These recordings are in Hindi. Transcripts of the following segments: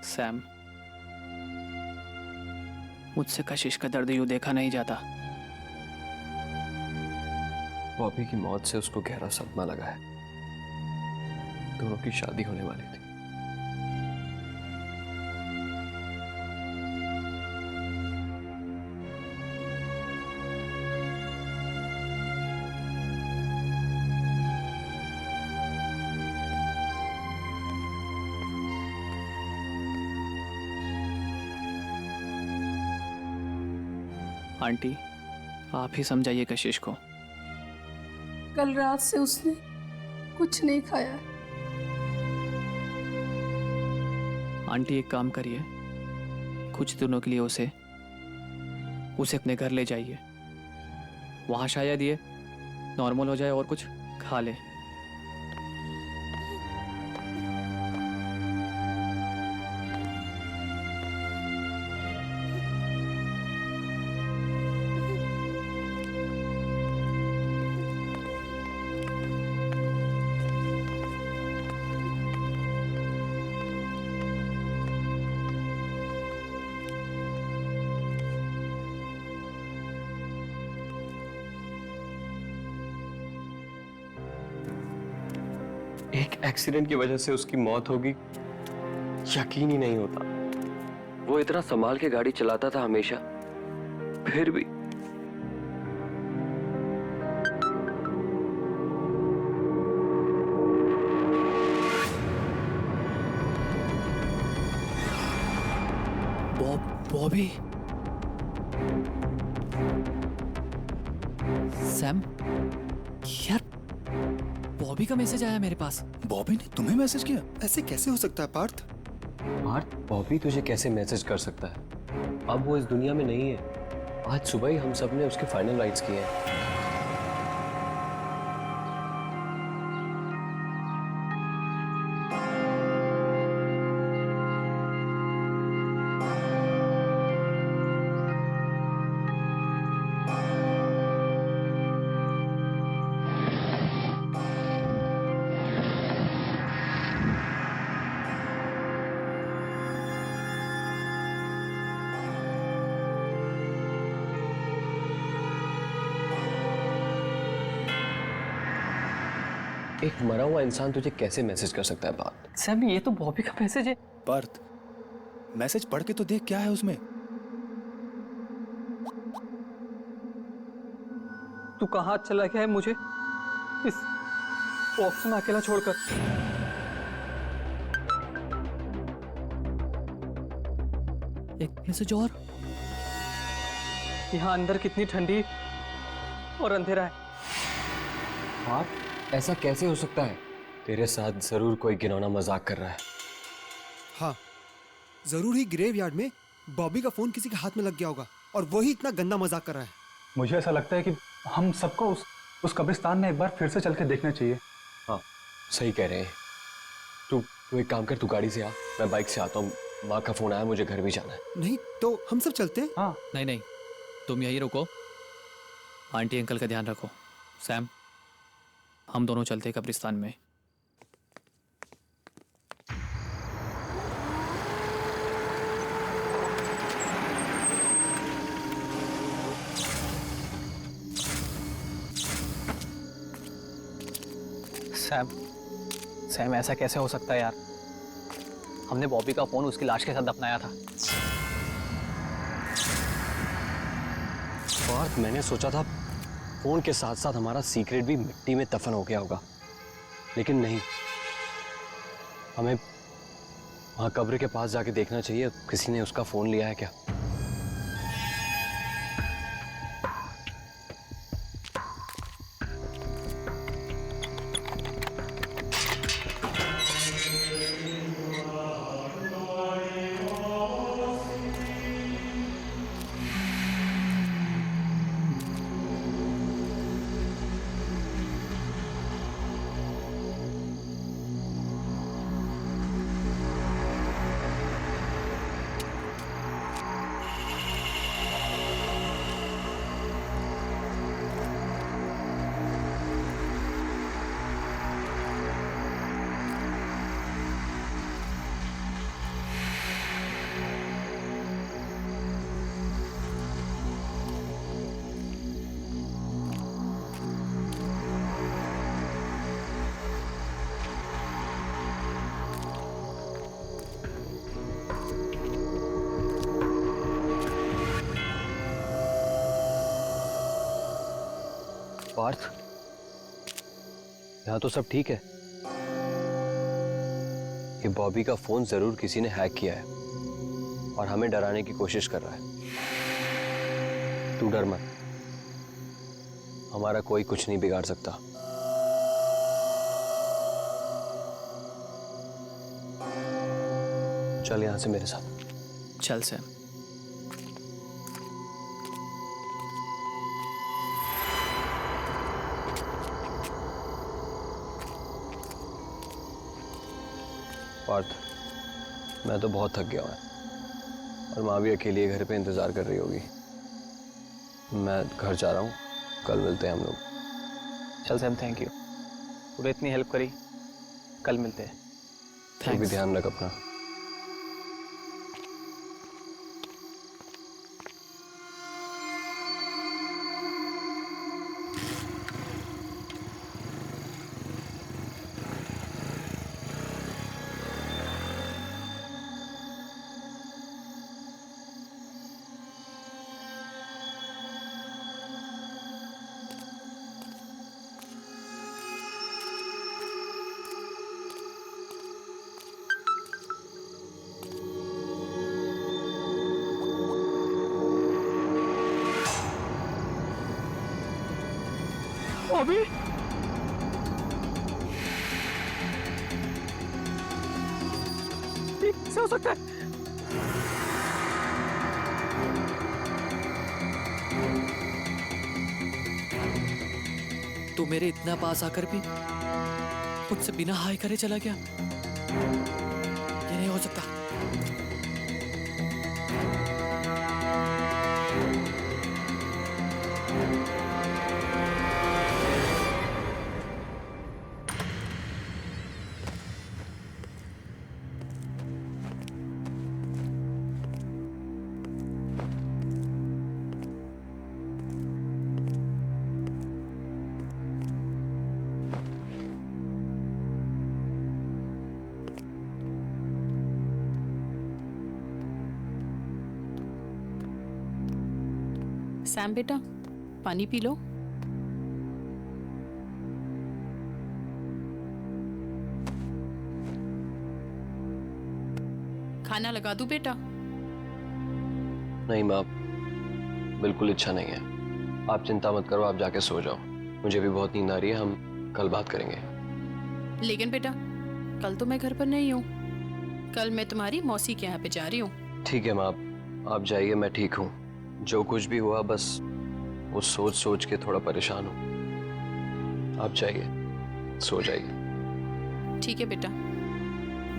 सैम, मुझसे कशिश का दर्द यूं देखा नहीं जाता। बॉबी की मौत से उसको गहरा सदमा लगा है। दोनों की शादी होने वाली थी। आंटी, आप ही समझाइए कशिश को। कल रात से उसने कुछ नहीं खाया। आंटी एक काम करिए, कुछ दिनों के लिए उसे अपने घर ले जाइए। वहां शायद ये नॉर्मल हो जाए और कुछ खा ले। एक एक्सीडेंट की वजह से उसकी मौत होगी, यकीन ही नहीं होता। वो इतना संभाल के गाड़ी चलाता था हमेशा, फिर भी। बॉबी, सैम, यार बॉबी का मैसेज आया मेरे पास। बॉबी ने तुम्हें मैसेज किया? ऐसे कैसे हो सकता है पार्थ? पार्थ, बॉबी तुझे कैसे मैसेज कर सकता है? अब वो इस दुनिया में नहीं है। आज सुबह ही हम सब ने उसके फाइनल राइट्स किए हैं। एक मरा हुआ इंसान तुझे कैसे मैसेज कर सकता है? बात सैम, ये तो बॉबी का मैसेज है। पार्थ, मैसेज पढ़ के तो देख क्या है उसमें। तू कहाँ चला गया है मुझे इस बॉक्स में अकेला छोड़कर? एक मैसेज और। यहाँ अंदर कितनी ठंडी और अंधेरा है। बात ऐसा कैसे हो सकता है? तेरे साथ जरूर कोई घिनौना मजाक कर रहा है। हाँ, जरूर ही ग्रेवयार्ड में बॉबी का फोन किसी के हाथ में लग गया होगा और वही इतना गंदा मजाक कर रहा है। मुझे ऐसा लगता है कि हम सबको उस कब्रिस्तान में एक बार फिर से चल के देखना चाहिए। हाँ, सही कह रहे हैं। तू एक काम कर, तू गाड़ी से आ, मैं बाइक से आता हूँ। माँ का फोन आया, मुझे घर भी जाना है। नहीं तो हम सब चलते हैं। हाँ, नहीं, तुम यहीं रुको, आंटी अंकल का ध्यान रखो। सैम, हम दोनों चलते हैं कब्रिस्तान में। सैम, ऐसा कैसे हो सकता है यार? हमने बॉबी का फोन उसकी लाश के साथ दफनाया था। और मैंने सोचा था फोन के साथ साथ हमारा सीक्रेट भी मिट्टी में दफन हो गया होगा, लेकिन नहीं। हमें वहां कब्र के पास जाके देखना चाहिए, किसी ने उसका फोन लिया है क्या। पार्थ, यहाँ तो सब ठीक है। ये बॉबी का फोन जरूर किसी ने हैक किया है और हमें डराने की कोशिश कर रहा है। तू डर मत, हमारा कोई कुछ नहीं बिगाड़ सकता। चल यहां से मेरे साथ। चल सैम। पार्थ, मैं तो बहुत थक गया हूं और माँ भी अकेली घर पे इंतजार कर रही होगी। मैं घर जा रहा हूँ, कल मिलते हैं हम लोग। चल सैम, थैंक यू। तूने इतनी हेल्प करी, कल मिलते हैं। तू भी ध्यान रख अपना। बॉबी, कैसे हो सकता है? तू मेरे इतना पास आकर भी मुझसे बिना हाय करे चला गया। ये नहीं हो सकता। सैम बेटा, पानी पी लो। खाना लगा दूं बेटा? नहीं माँ, बिल्कुल इच्छा नहीं है। आप चिंता मत करो, आप जाके सो जाओ। मुझे भी बहुत नींद आ रही है, हम कल बात करेंगे। लेकिन बेटा, कल तो मैं घर पर नहीं हूँ। कल मैं तुम्हारी मौसी के यहाँ पे जा रही हूँ। ठीक है माँ, आप जाइए, मैं ठीक हूँ। जो कुछ भी हुआ बस वो सोच सोच के थोड़ा परेशान हूँ। आप जाइए, सो जाइए। ठीक है बेटा,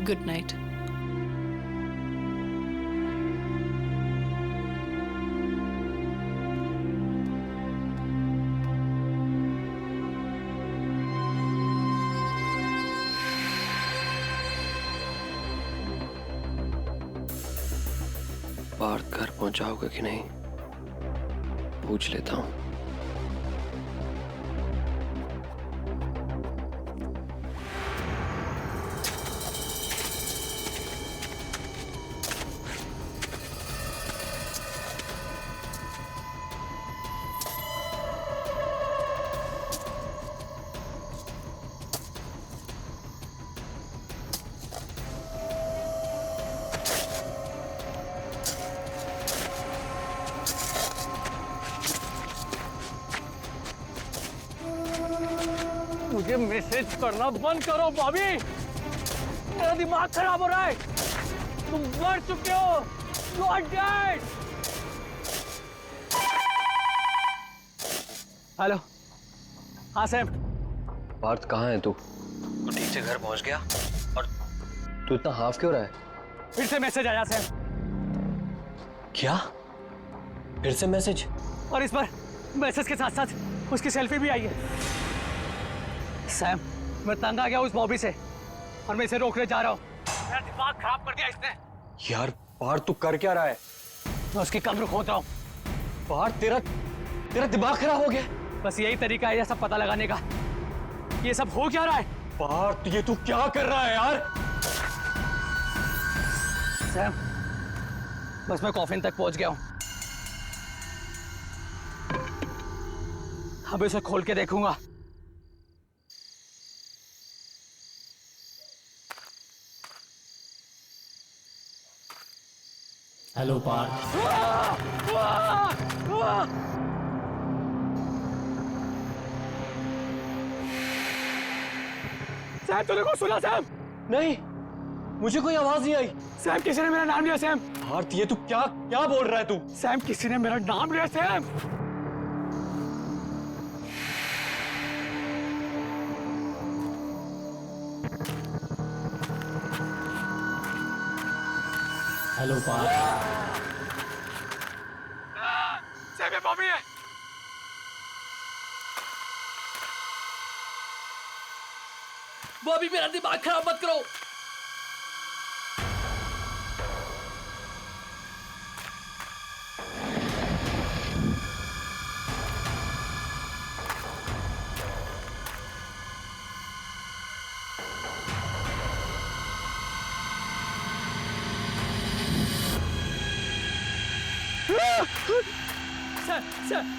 गुड नाइट। पार्थ घर पहुंचाओगे कि नहीं, पूछ लेता हूँ। मुझे मैसेज करना बंद करो बॉबी, मेरा दिमाग खराब हो रहा है। तुम मर चुके हो, यू आर डेड। हेलो, हाँ सैम। पार्थ कहाँ है तू? ठीक से घर पहुंच गया? और तू इतना हाफ क्यों रहा है? फिर से मैसेज आया सैम। क्या? फिर से मैसेज? और इस पर मैसेज के साथ साथ उसकी सेल्फी भी आई है। सैम, मैं तंग आ गया उस बॉबी से और मैं इसे रोकने जा रहा हूँ। मेरा दिमाग खराब कर दिया इसने। यार पार्थ, तू कर क्या रहा है? मैं उसकी कब्र खोद रहा हूँ। पार्थ, तेरा दिमाग खराब हो गया? बस यही तरीका है यह सब पता लगाने का। ये सब हो क्या रहा है? पार्थ, ये तू क्या कर रहा है यार? सैम, बस मैं कॉफिन तक पहुंच गया हूँ। अब इसे खोल के देखूंगा। हेलो पार्थ। सैम तूने को सुना सैम? नहीं, मुझे कोई आवाज नहीं आई। सैम किसी ने मेरा नाम लिया। सैम पार्थ ये तू क्या क्या बोल रहा है तू? सैम किसी ने मेरा नाम लिया। Sam hello Partha. सैम ये बॉबी है। बॉबी मेरा दिमाग खराब मत करो।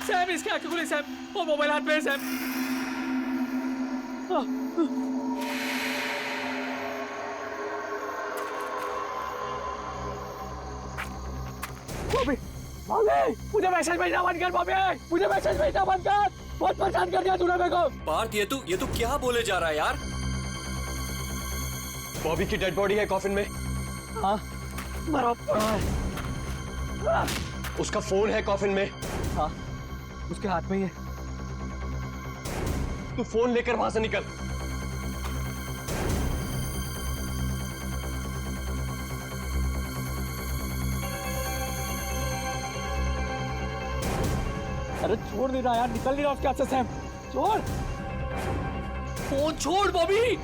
सैम इसके आंखें खुली। सैम वो मोबाइल हाथ में है। सैम बॉबी मुझे मैसेज भेजना बंद कर। बॉबी मुझे मैसेज भेजना बंद कर। बहुत परेशान कर दिया तूने मेरे को। पार्थ ये तू क्या बोले जा रहा है यार? बॉबी की डेड बॉडी है कॉफिन में। हाँ मरा पड़ा है। उसका फोन है कॉफिन में। हाँ उसके हाथ में ही है। तू फोन लेकर वहां से निकल। अरे छोड़ नहीं रहा यार, निकल नहीं रहा उसके हाथ से। सैम छोड़ फोन, छोड़ बॉबी।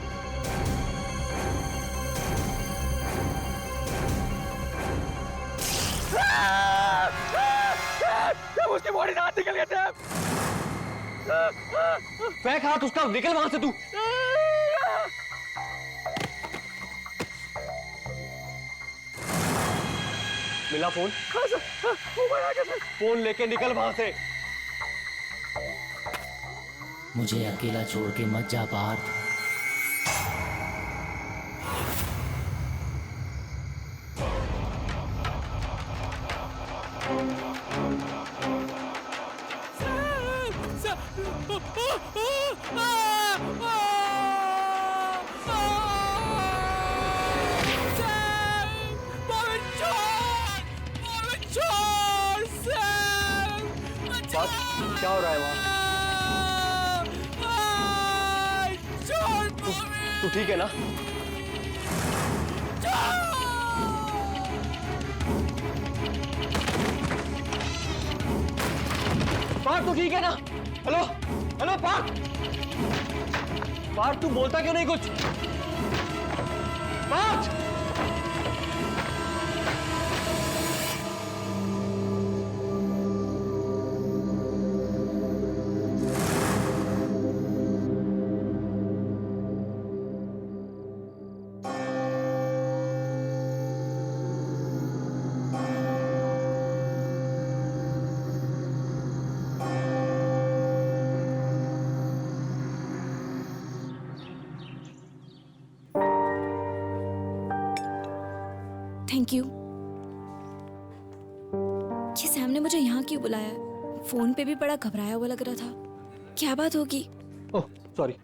उसकी बॉडी से हाथ निकल गया। सैम फेंक हाथ उसका, निकल वहां से तू। मिला फोन? फोन लेके निकल वहां से। मुझे अकेला छोड़ के मत जा पार्थ। क्या हो रहा है वहां? तू ठीक है ना? पार्थ तू ठीक है ना? Hello hello Partha. पार्थ तू बोलता क्यों नहीं कुछ? Parth thank you. ये सैम ने मुझे यहाँ क्यों बुलाया? फोन पे भी बड़ा घबराया हुआ लग रहा था। क्या बात होगी? Oh sorry.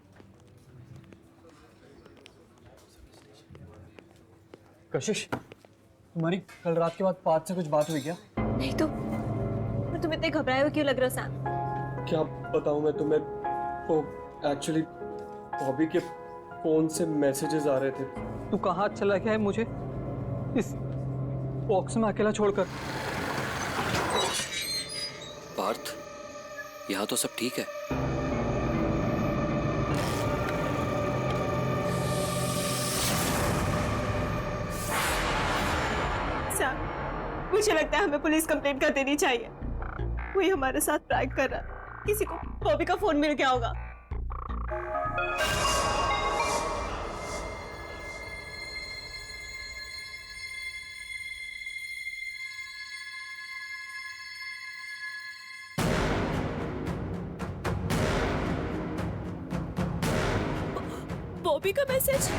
कशिश तुम्हारी कल रात के बाद पार्थ से कुछ बात हुई क्या? नहीं तो पर तुम इतने घबराए हुए क्यों लग रहे हो सैम? क्या बताऊं मैं तुम्हें? वो एक्चुअली बॉबी के फोन से मैसेजेस आ रहे थे। तू कहाँ चला गया है मुझे इस बॉक्स में अकेला छोड़कर? पार्थ यहाँ तो सब ठीक है। सैम, मुझे लगता है हमें पुलिस कंप्लेंट कर देनी चाहिए। कोई हमारे साथ प्रैंक कर रहा है। किसी को बॉबी का फोन मिल गया होगा। बॉबी का मैसेज।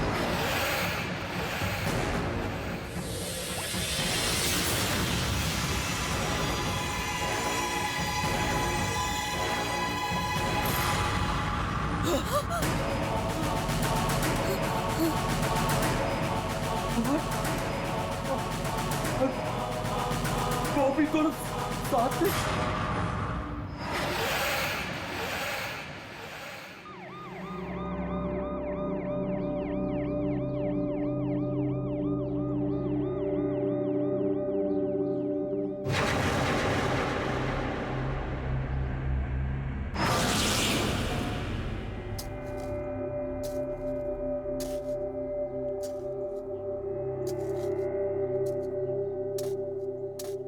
बॉबी को साथ में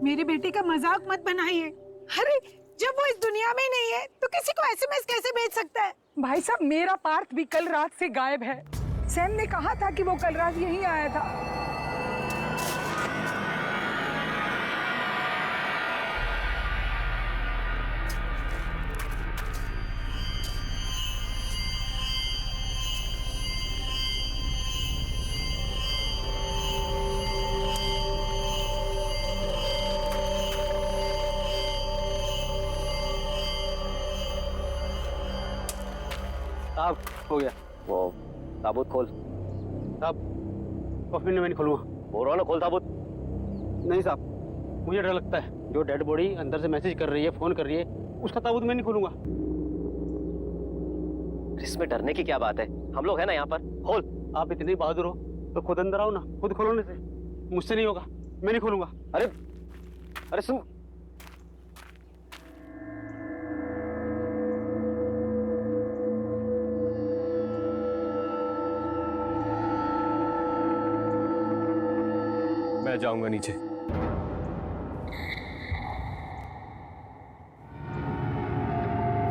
मेरी बेटी का मजाक मत बनाइए। अरे जब वो इस दुनिया में नहीं है तो किसी को एसएमएस कैसे भेज सकता है? भाई साहब, मेरा पार्थ भी कल रात से गायब है। सैम ने कहा था कि वो कल रात यहीं आया था। साहब हो गया। वो ताबूत खोल। साहब कॉफी में नहीं खोलूंगा। बोल रहा ना, खोल ताबूत। नहीं साहब, मुझे डर लगता है। जो डेड बॉडी अंदर से मैसेज कर रही है, फोन कर रही है, उसका ताबूत मैं नहीं खोलूंगा। इसमें डरने की क्या बात है? हम लोग हैं ना यहाँ पर, खोल। आप इतने बहादुर हो तो खुद अंदर आओ ना, खुद खोलोने से। मुझसे नहीं होगा, मैं नहीं खोलूंगा। अरे अरे सुन, मैं जाऊंगा नीचे।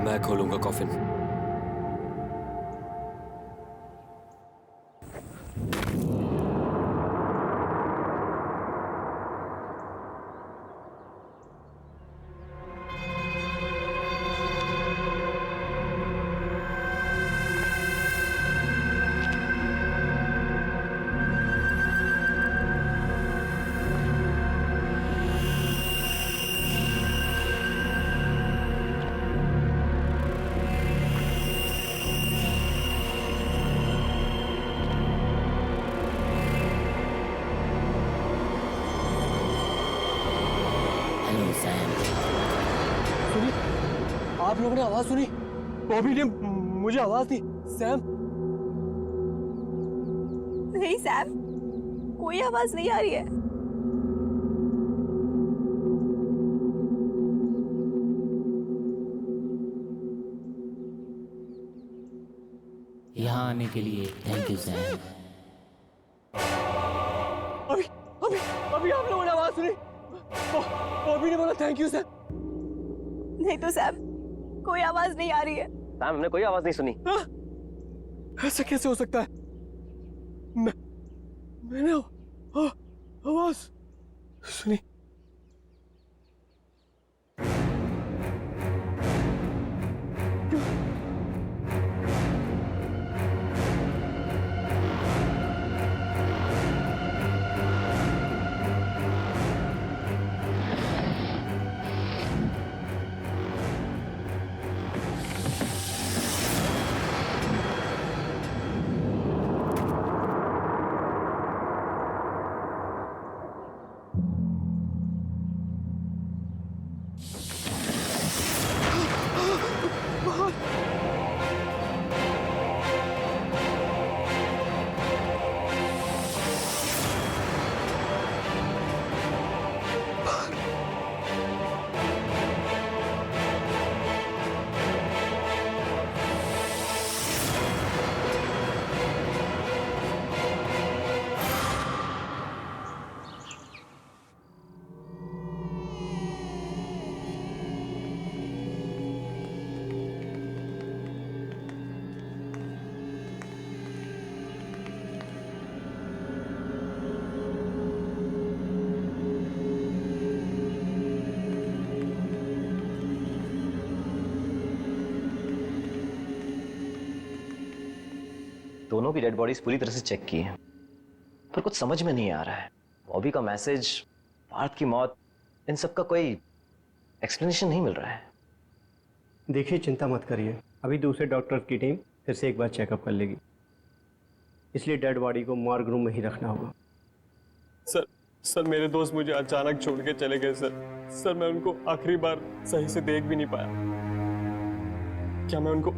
मैं खोलूंगा कॉफिन। आप लोगों ने आवाज सुनी? बॉबी ने मुझे आवाज दी। सैम? नहीं सैम, कोई आवाज नहीं आ रही है। यहाँ आने के लिए थैंक यू सैम। अभी अभी अभी आप लोगों ने आवाज सुनी? बॉबी ने बोला थैंक यू सैम। नहीं तो सैम, कोई आवाज नहीं आ रही है। सैम, हमने कोई आवाज नहीं सुनी। ऐसा कैसे हो सकता है? मैंने आवाज सुनी। दोनों की डेड बॉडीज पूरी तरह से चेक की है, पर कुछ समझ में नहीं आ रहा है। बॉबी का मैसेज, पार्थ की मौत, इन सब का कोई एक्सप्लेनेशन नहीं मिल रहा है। देखिए, चिंता मत करिए, अभी दूसरे डॉक्टर की टीम फिर से एक बार चेकअप कर लेगी, इसलिए डेड बॉडी को मॉर्ग रूम में ही रखना होगा। सर मेरे दोस्त मुझे अचानक छोड़ के चले गए सर मैं उनको आखिरी बार सही से देख भी नहीं पाया। क्या मैं उनको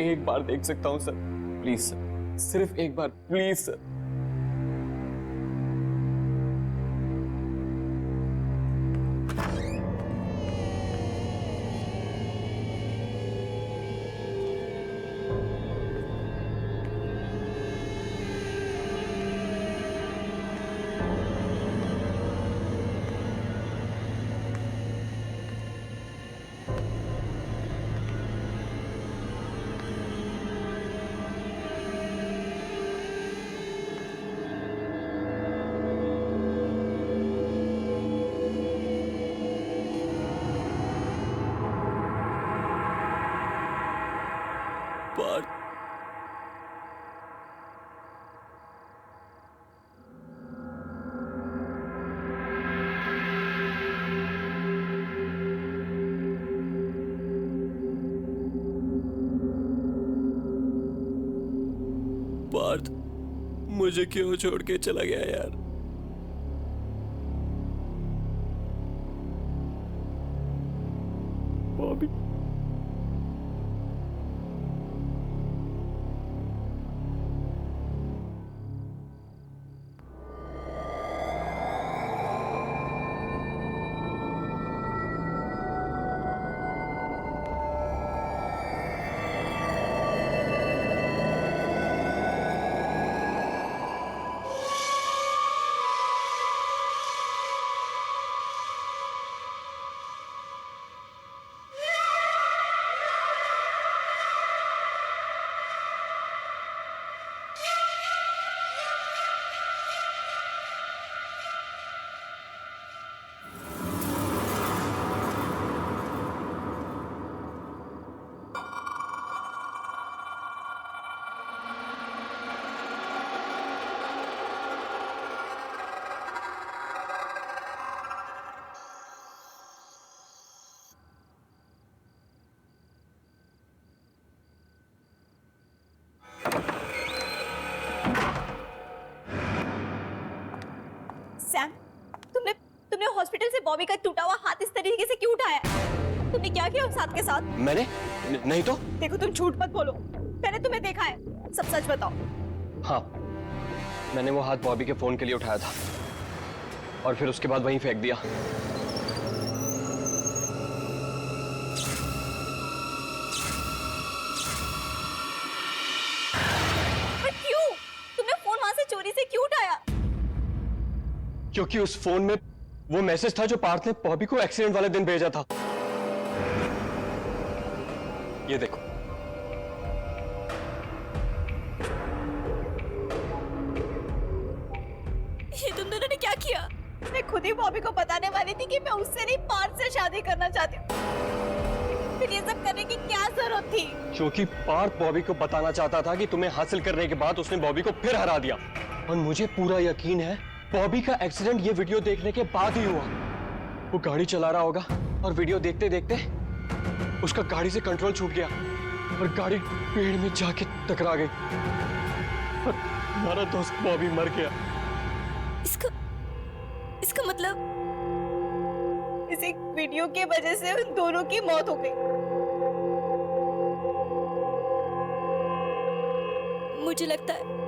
एक बार देख सकता हूँ सर? प्लीज सर, सिर्फ एक बार, प्लीज सर। पार्थ मुझे क्यों छोड़ के चला गया यार? बॉबी, सैम, तुमने हॉस्पिटल से बॉबी का टूटा हुआ हाथ इस तरीके से क्यों उठाया? तुमने क्या किया उस हाथ के साथ? मैंने नहीं तो। देखो, तुम झूठ मत बोलो, मैंने तुम्हें देखा है, सब सच बताओ। हाँ, मैंने वो हाथ बॉबी के फोन के लिए उठाया था और फिर उसके बाद वहीं फेंक दिया। पर क्यों? तुमने फोन वहां से चोरी से क्यों उठाया? क्योंकि उस फोन में वो मैसेज था जो पार्थ ने बॉबी को एक्सीडेंट वाले दिन भेजा था। ये देखो। ये तुम दोनों ने क्या किया? मैं खुद ही बॉबी को बताने वाली थी कि मैं उससे नहीं, पार्थ से शादी करना चाहती हूँ। फिर ये सब करने की क्या जरूरत थी? क्योंकि पार्थ बॉबी को बताना चाहता था कि तुम्हें हासिल करने के बाद उसने बॉबी को फिर हरा दिया। और मुझे पूरा यकीन है बॉबी का एक्सीडेंट ये वीडियो देखने के बाद ही हुआ। वो गाड़ी चला रहा होगा और वीडियो देखते देखते उसका गाड़ी से कंट्रोल छूट गया और गाड़ी पेड़ में जाके टकरा गई और हमारा दोस्त बॉबी मर गया। इसका मतलब इस एक वीडियो के वजह से उन दोनों की मौत हो गई। मुझे लगता है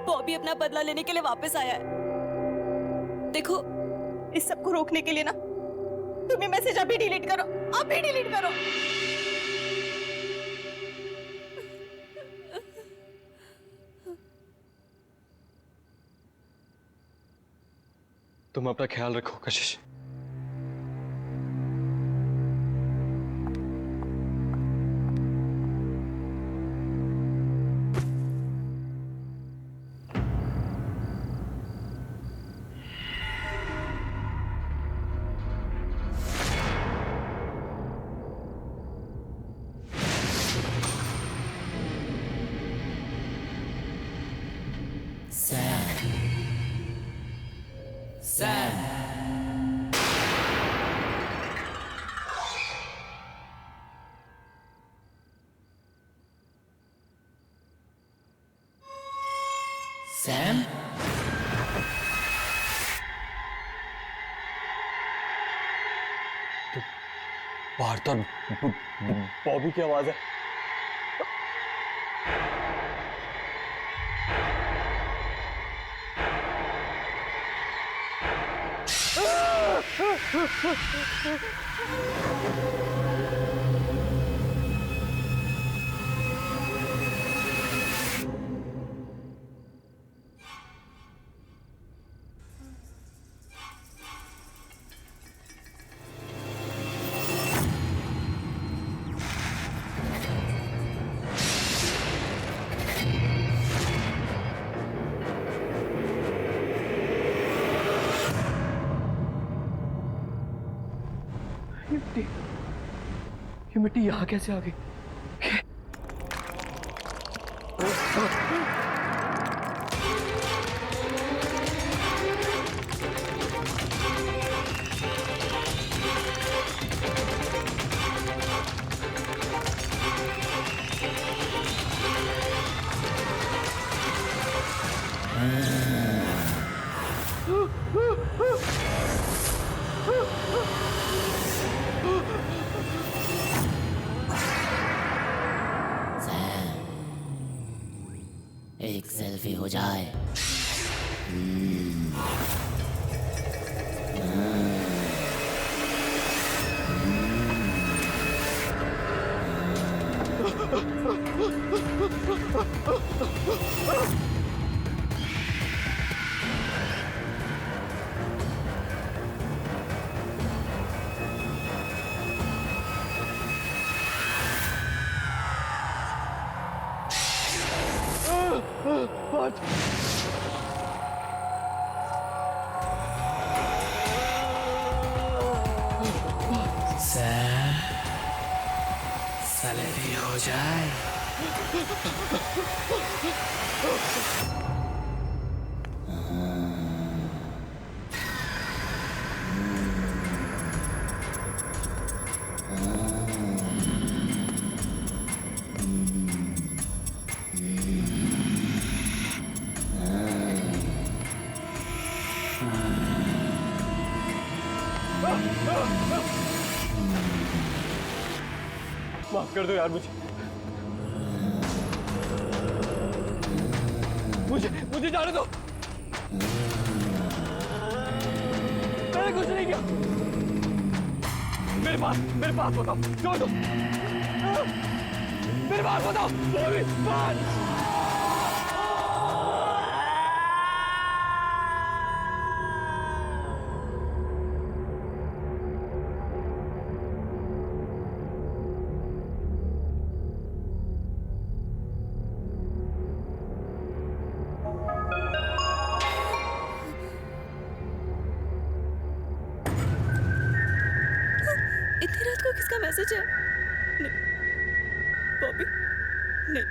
बॉबी अपना बदला लेने के लिए वापस आया है। देखो, इस सब को रोकने के लिए ना तुम ये मैसेज अभी डिलीट करो, अभी डिलीट करो। तुम अपना ख्याल रखो कशिश। सैम, बाहर तो बॉबी की आवाज है। ये मिट्टी यहाँ कैसे आ गई? एक सेल्फी हो जाए। सेल्फी हो जाए। माफ कर दो यार मुझे जाने दो। मैंने कुछ नहीं किया। मेरे पास बताओ, छोड़ दो। मेरे पास बताओ। इतनी रात को किसका मैसेज है? नहीं, बॉबी, नहीं,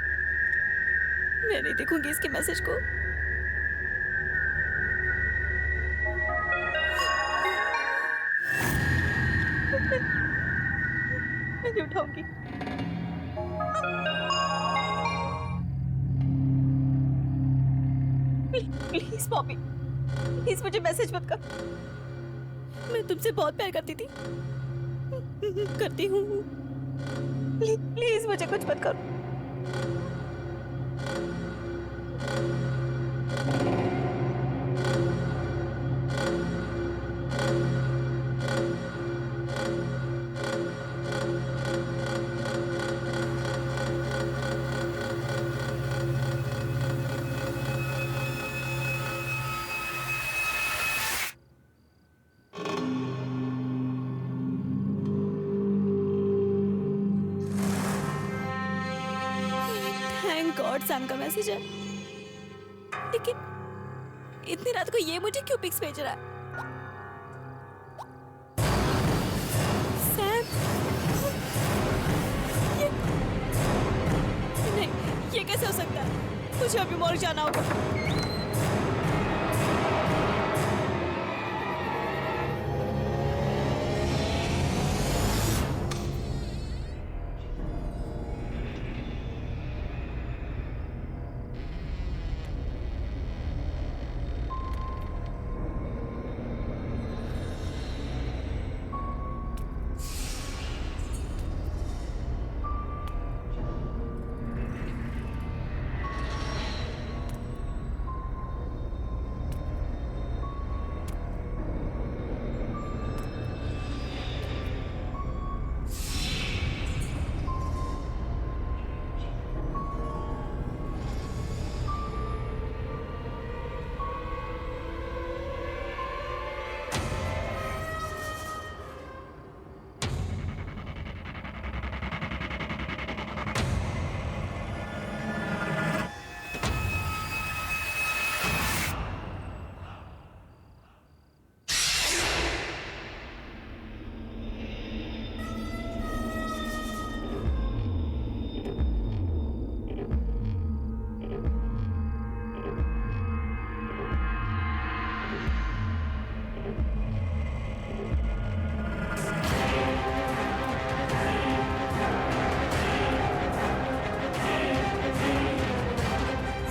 मैं नहीं देखूंगी इसके मैसेज को। मैं नहीं उठाऊंगी। प्लीज बॉबी, प्लीज मुझे मैसेज मत कर। मैं तुमसे बहुत प्यार करती थी, करती हूँ। प्लीज मुझे कुछ मत करो। गॉड सैम का मैसेज है, लेकिन इतनी रात को ये मुझे क्यों पिक्स भेज रहा है? सैम, नहीं, ये कैसे हो सकता है? मुझे अभी मॉल जाना होगा।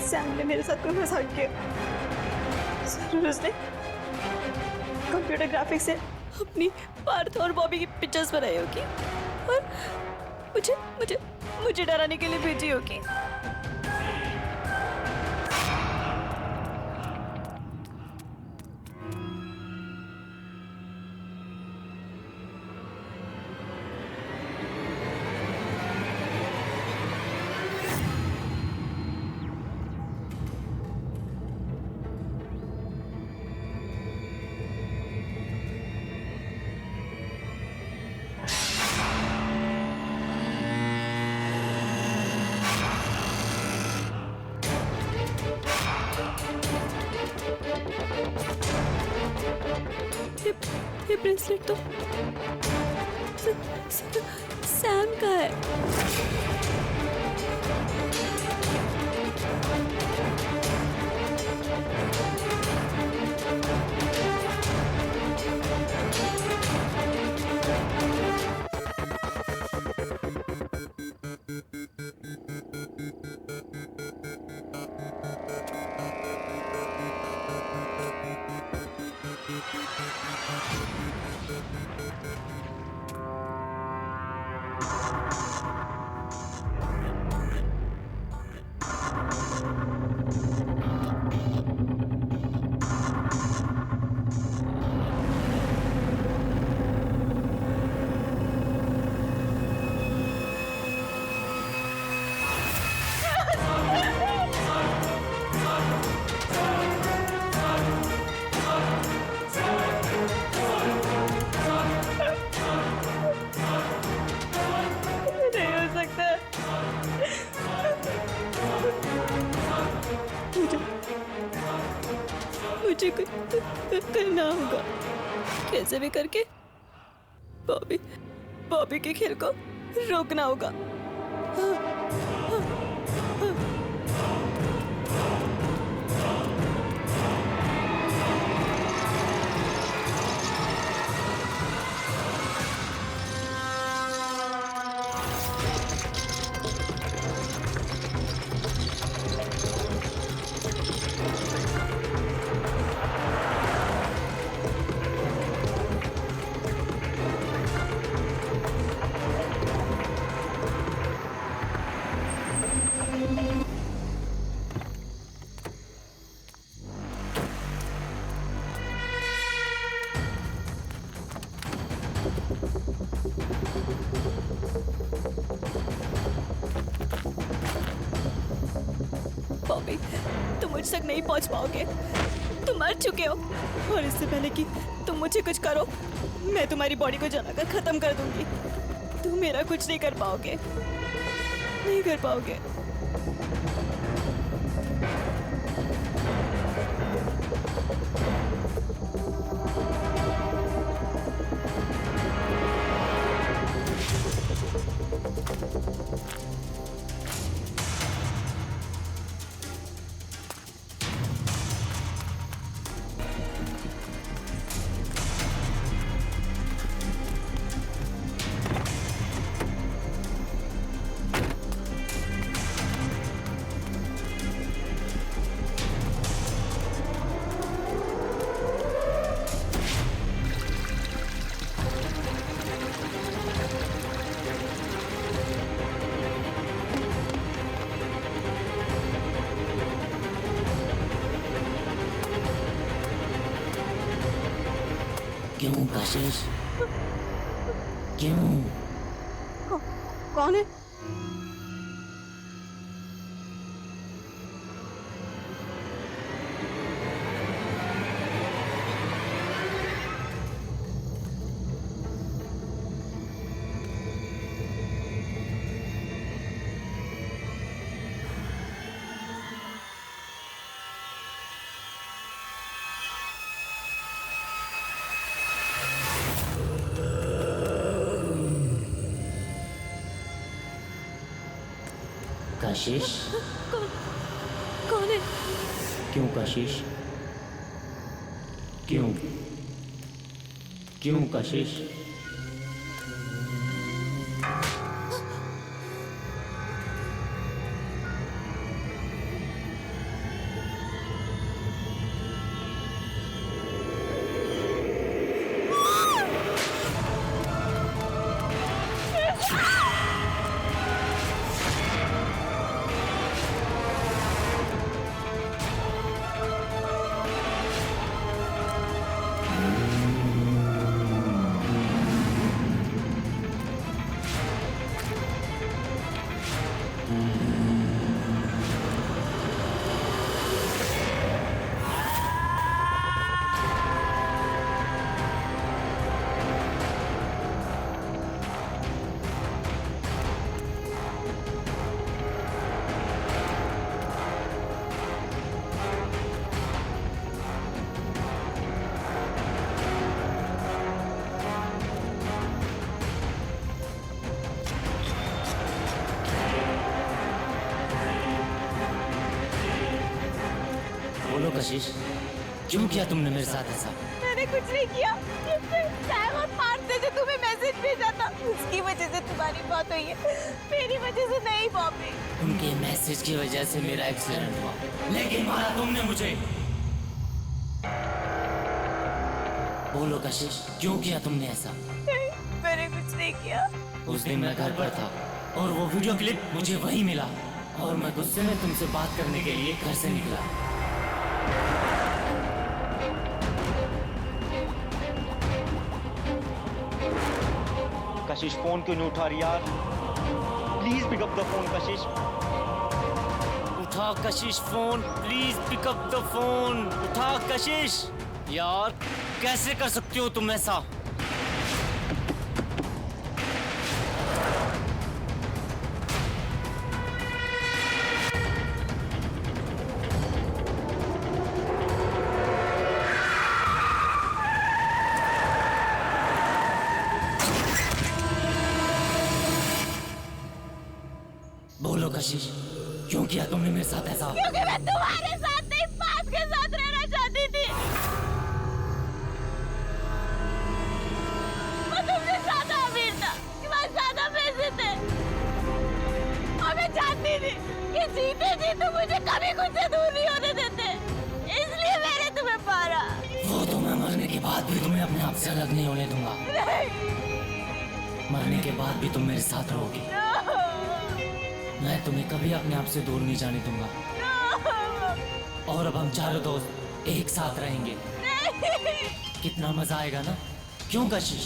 सैम ने मेरे साथ कोई मजाक किया। जरूर उसने कंप्यूटर ग्राफिक्स से अपनी पार्थ और बॉबी की पिक्चर्स बनाई होगी और मुझे मुझे मुझे डराने के लिए भेजी होगी। ये ब्रेसलेट तो सैम का है। मुझे कुछ करना होगा, कैसे भी करके बॉबी के खेल को रोकना होगा। बॉबी, तुम मुझ तक नहीं पहुंच पाओगे। तुम मर चुके हो और इससे पहले कि तुम मुझे कुछ करो, मैं तुम्हारी बॉडी को जलाकर खत्म कर दूंगी। तुम मेरा कुछ नहीं कर पाओगे, नहीं कर पाओगे। क्यों कशिश? क्यों? कौन है? कशिश? कौन है? क्यों कशिश? क्यों? क्यों कशिश? बोलो कशिश, क्यों किया तुमने मेरे साथ ऐसा? मैंने कुछ नहीं किया। सैम और पार्थ ने जो तुम्हें मैसेज भेजा था, उसकी वजह से तुम्हारी बात हुई है, मेरी वजह से नहीं बॉबी। उनके मैसेज की वजह से मेरा एक्सीडेंट हुआ, लेकिन मारा तुमने मुझे। बोलो कशिश, क्यों किया तुमने ऐसा? मैंने कुछ नहीं किया। उस दिन मैं घर पर था और वो वीडियो क्लिप मुझे वहीं मिला और मैं गुस्से में तुमसे बात करने के लिए घर से निकला। कशिश फोन क्यों नहीं उठा रही यार? Please pick up the phone Kashish. उठा Kashish phone, please pick up the phone. उठा कशिश। यार कैसे कर सकती हो तुम ऐसा? बोलो कशिश, क्यों किया तुमने मेरे साथ ऐसा? क्योंकि मैं तुम्हारे साथ नहीं, पार्थ के साथ रहना चाहती थी। मैं तुमसे ज्यादा अमीर था, तुम्हारे ज्यादा पैसे थे, और मैं जानती थी कि जीते जी तुम मुझे कभी खुद से दूर नहीं होने देते, इसलिए मैंने तुम्हें मारा। वो तो मैं मरने के बाद भी तुम्हें अपने आप से अलग नहीं होने दूंगा। मरने के बाद भी तुम मेरे साथ रहोगी। मैं तुम्हें कभी अपने आप से दूर नहीं जाने दूंगा। और अब हम चारों दोस्त एक साथ रहेंगे। कितना मजा आएगा ना? क्यों कशिश?